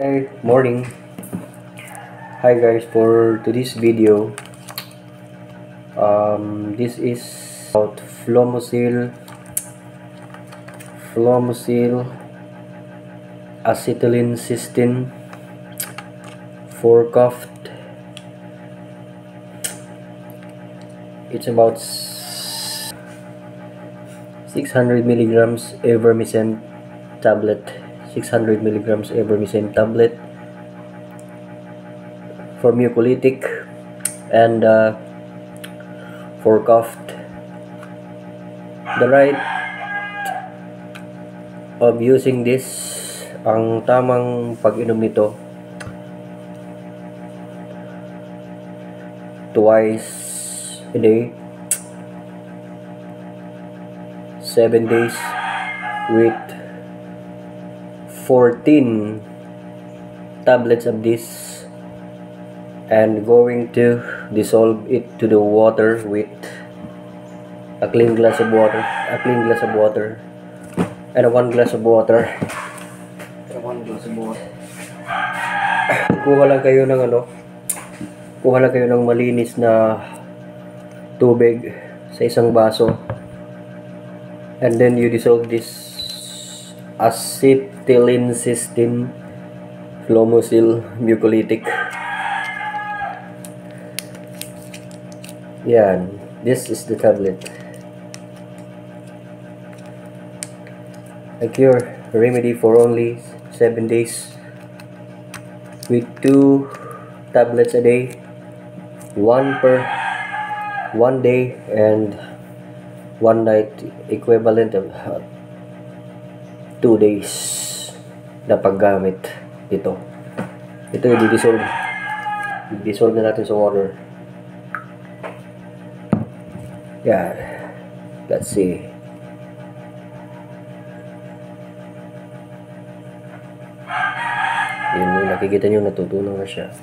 Hi, morning. Hi guys, for today's video, this is about flumosil acetylcysteine for cough. It's about 600 milligrams ivermectin tablet. 600 milligrams ivermectin tablet for mucolytic and for cough. The right of using this, ang tamang pag-inom nito twice a day, 7 days with 14 tablets of this, and going to dissolve it to the water with a clean glass of water, and a 1 glass of water. Kuha lang kayo ng malinis na tubig sa isang baso, and then you dissolve this acetylcysteine flumosil mucolytic. Yan, this is the tablet. A cure remedy for only 7 days with 2 tablets a day, 1 per 1 day and 1 night, equivalent of 2 days na paggamit dito. Ito i-dissolve na natin sa water. Yeah, let's see. Yun, nakikita nyo, natutunaw na siya.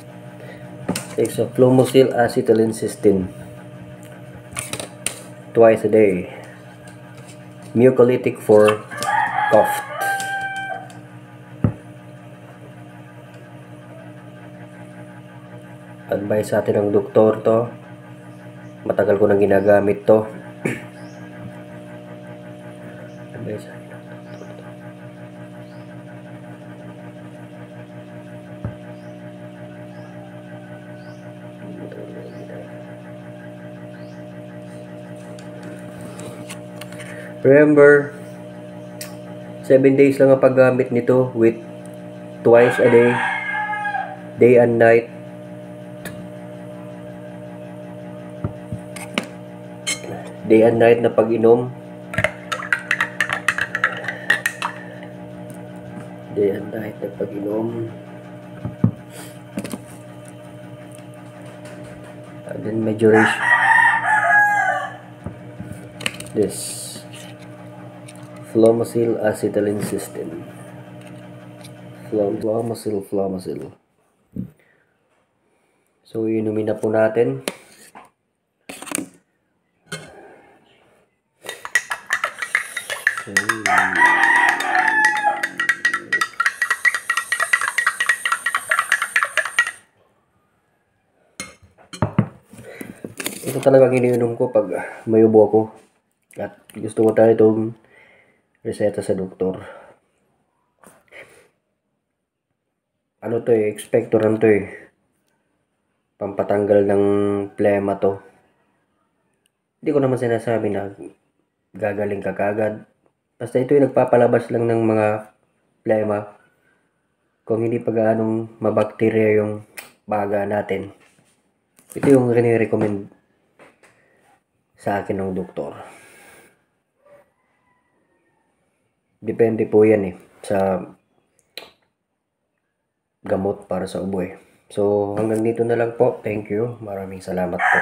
Takes a flumosil acetylcysteine twice a day, mucolytic for cough. Advice sa atin ng doktor to. Matagal ko nang ginagamit to. Advice sa atin ng doktor to. Remember, 7 days lang ang paggamit nito with twice a day, day and night. Day and night na pag-inom. Day and night na pag-inom. And then majoration. This flumosil acetylcysteine. Flumosil. So inumin na po natin. Ito talagang iniinom ko pag may ubo ako at gusto ko tayo itong reseta sa doktor. Ano to expectorant to pampatanggal ng plema to. Hindi ko naman sinasabi na gagaling ka kagad. Basta ito nagpapalabas lang ng mga plema kung hindi pa gaanong mabakterya yung baga natin. Ito yung recommend sa akin ng doktor. Depende po yan sa gamot para sa ubo So hanggang dito na lang po. Thank you. Maraming salamat po.